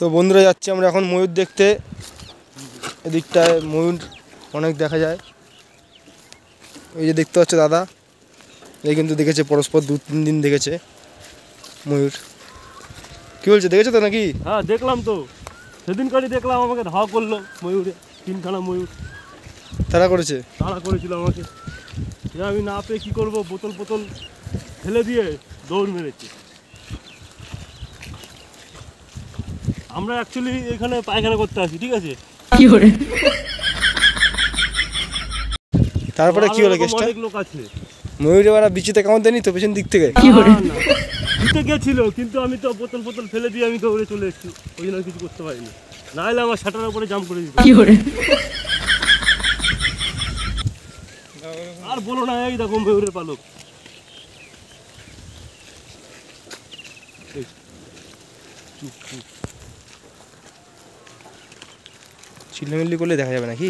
তো বন্ধুরা যাচ্ছি আমরা এখন ময়ূর দেখতে। এদিকটায় ময়ূর অনেক দেখা যায়। এই যে দেখতে পাচ্ছ দাদা, এই কিন্তু দেখেছে পরস্পর 2-3 দিন দেখেছে ময়ূর। কি বলছে, দেখেছো তো নাকি? হ্যাঁ দেখলাম তো, সেদিনকারই দেখলাম, আমাকে ধাওয়া করলো ময়ূরে, 3খানা ময়ূর তারা করেছে, তাড়া করেছিল আমাকে। আমি না পেয়ে কী করবো, বোতল বোতল ফেলে দিয়ে দৌড় মেরেছি। আমরা অ্যাকচুয়ালি এখানে পায়খানা করতে আসি, ঠিক আছে? তারপরে কি হলো কেসটা? অনেক লোক আছে। ময়ূরে ওরা বিচিতে কামড় দেয়নি তো পেছন দিক থেকে? দিতে গেছিল, কিন্তু আমি তো বোতল বোতল ফেলে দিয়ে আমি দৌড়ে চলে এসেছি, ওই জন্য কিছু করতে পারিনি, না হলে আমার শাটারের উপরে জাম্প করে দিত। আর বলো না, এই দেখো ময়ূরের পালক। চিল্লামিল্লি করলে দেখা যাবে নাকি?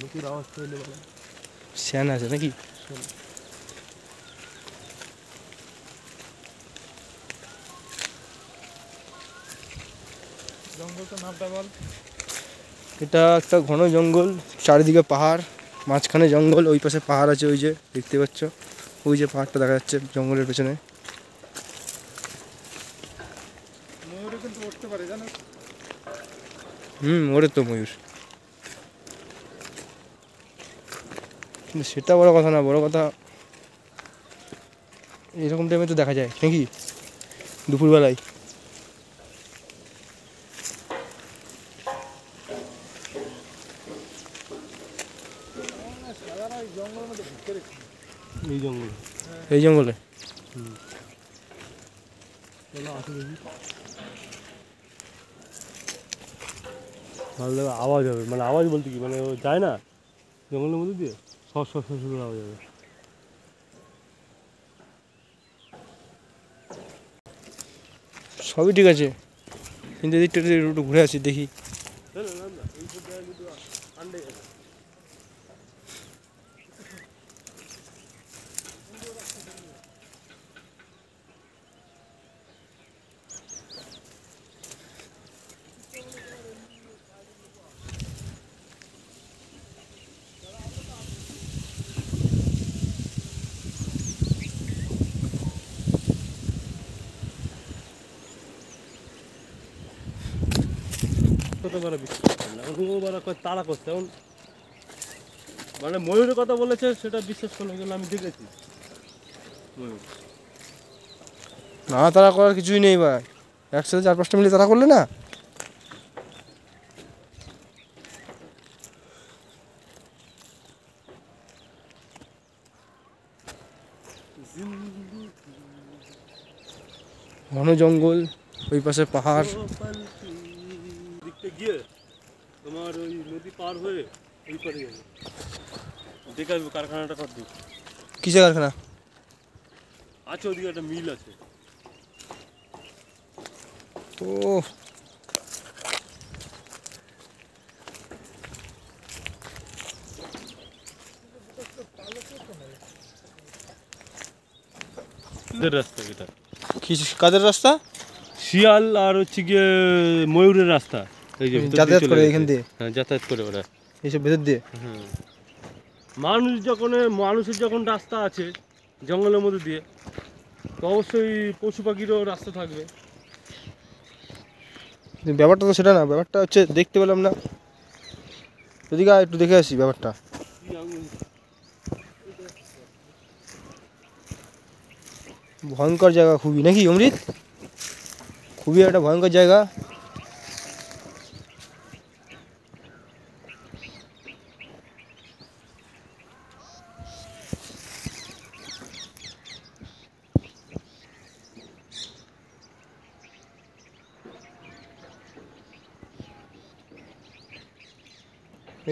লোকের আওয়াজ পেলে শ্যান আছে নাকি? জঙ্গলটা নামটা বল। এটা একটা ঘন জঙ্গল, চারিদিকে পাহাড়, মাঝখানে জঙ্গল, ওই পাশে পাহাড় আছে, ওই যে দেখতে পাচ্ছ, ওই যে পাহাড়টা দেখা যাচ্ছে জঙ্গলের পেছনে। ওরে তো ময়ূর, কিন্তু সেটা বড় কথা না, বড় কথা এরকম টাইমে তো দেখা যায় নাকি দুপুরবেলায়। এই জঙ্গলে ভালো আওয়াজ হবে, মানে আওয়াজ বলতে কি, মানে ও যায় না জঙ্গলের মধ্যে দিয়ে, সর সর সর সর আওয়াজ হবে। সবই ঠিক আছে, কিন্তু এদিকটা একটু ঘুরে আসি দেখি। তাড়া করছে, মানে ময়ূরের কথা বলেছে, সেটা বিশ্বাস করলো, কিন্তু আমি দেখেছি ময়ূর। না তারা করার কিছুই নেই ভাই, একসাথে 4-5টা মিলে তারা করলে না। ঘন জঙ্গল, ওই পাশে পাহাড়। দেখতে গিয়ে তোমার ওই নদী পার হয়ে এই পারে যাবে, দেখে আসবো কারখানাটা কত দূর। কিসের কারখানা আছে? ওদিকে একটা মিল আছে। ও রাস্তা এটা কি কাদের রাস্তা? শিয়াল আর হচ্ছে গিয়ে ময়ূরের রাস্তা, এই যে যাতায়াত করে এখান দিয়ে। হ্যাঁ যাতায়াত করে ওরা এইসব ভেতর দিয়ে। হ্যাঁ, মানুষের যখন রাস্তা আছে জঙ্গলের মধ্যে দিয়ে, তো অবশ্যই পশু পাখিরও রাস্তা থাকবে। ব্যাপারটা তো সেটা না, ব্যাপারটা হচ্ছে দেখতে পেলাম না, এদিকে একটু দেখে আসি ব্যাপারটা। ভয়ঙ্কর জায়গা খুবই নাকি অমৃত? খুবই একটা ভয়ঙ্কর জায়গা।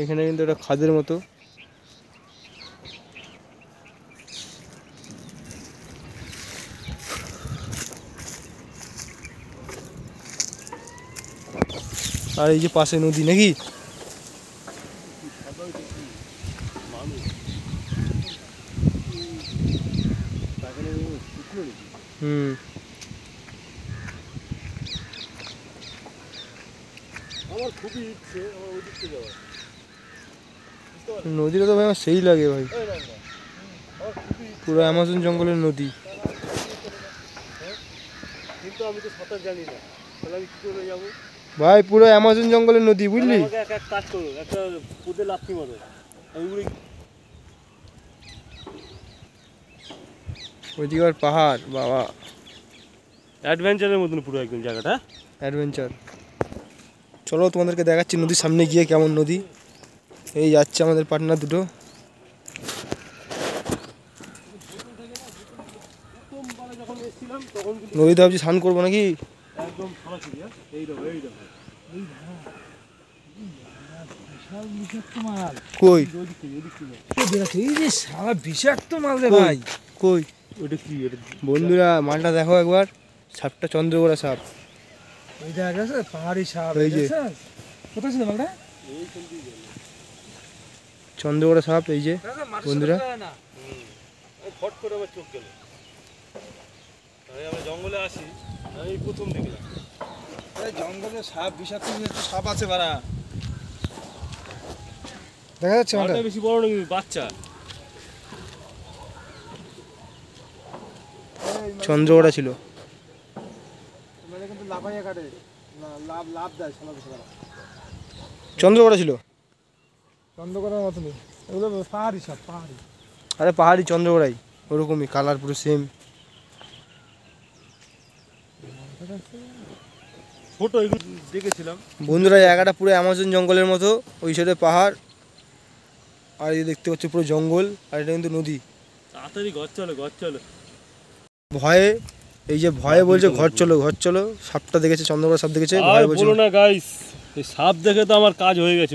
এখানে কিন্তু একটা খাদের মতো, আর এই যে পাশে নদী নাকি। আমার খুবই ইচ্ছে আমার ওই দিকতে যাওয়ার। নদীটা তো ভাই আমার সেই লাগে ভাই, এই না, না, আমার খুবই ইচ্ছে। পুরো অ্যামাজন জঙ্গলের নদী। হ্যাঁ? কিন্তু আমি তো সাঁতার জানি না, তাহলে আমি কী করে যাবো? ভাই পুরো অ্যামাজন জঙ্গলের নদী, বুঝলি? আমাকে এক কাজ করো, একটা পুঁতে লাফি মারো, আমি উড়ে। ওইদিকে আবার পাহাড়, বাবা অ্যাডভেঞ্চারের মতন পুরো একদম জায়গাটা। অ্যাডভেঞ্চার। চলো তোমাদেরকে দেখাচ্ছি নদীর সামনে গিয়ে কেমন নদী। এই যাচ্ছে আমাদের পার্টনার দুটো। প্রথমবারে যখন এসেছিলাম তখন কিন্তু নদীতে ভাবছি স্নান করবো নাকি। একদম সরাসরি, হ্যাঁ? এই দেখো, এই দেখো। কই ওই দিক থেকে, ওই দিক থেকে। এই যে সারা বিষাক্ত মাল রে কই? ভাই। কই ওইটা কি? এটা বন্ধুরা মালটা দেখো একবার, সাপটা চন্দ্রগোড়া সাপ। ওই দেখা গেছে পাহাড়ি সাপ। এই যে। কোথায় ছিল মালটা? চন্দ্রগোড়া সাপ, এই যে বন্ধুরা। আমি ফট করে আমার চোখ গেল। আমরা জঙ্গলে আসি, আমি প্রথম দেখলাম। জঙ্গলে সাপ, বিষাক্ত সাপ আছে বাড়া। দেখা যাচ্ছে মালটা? মালটা বেশি বড় না কিন্তু বাচ্চা। চন্দ্রগোড়া ছিল। মানে কিন্তু লাফাইয়া কাটে, লাভ দেয় সালা বিষাক্ত। চন্দ্রগোড়া ছিল। চন্দ্রকোনার মতনই এগুলো পাহাড়ি সাপ, পাহাড়ি। আরে পাহাড়ি চন্দ্রগোড়াই, ওরকমই কালার পুরো সেম। ছোট এগুলো দেখেছিলাম। বন্ধুরা জায়গাটা পুরো অ্যামাজন জঙ্গলের মতো, ওই সাইডে পাহাড়, আর এই দেখতে পাচ্ছি পুরো জঙ্গল, আর এটা কিন্তু নদী। তাড়াতাড়ি ঘর চলো, ঘর চলো। ভয়ে, এই যে ভয়ে বলছে ঘর চলো ঘর চলো, সাপটা দেখেছে, চন্দ্রগোড়া সাপ দেখেছে, আর ভয়ে বলছে। বলো না গাইস, এই সাপ দেখে তো আমার কাজ হয়ে গেছে।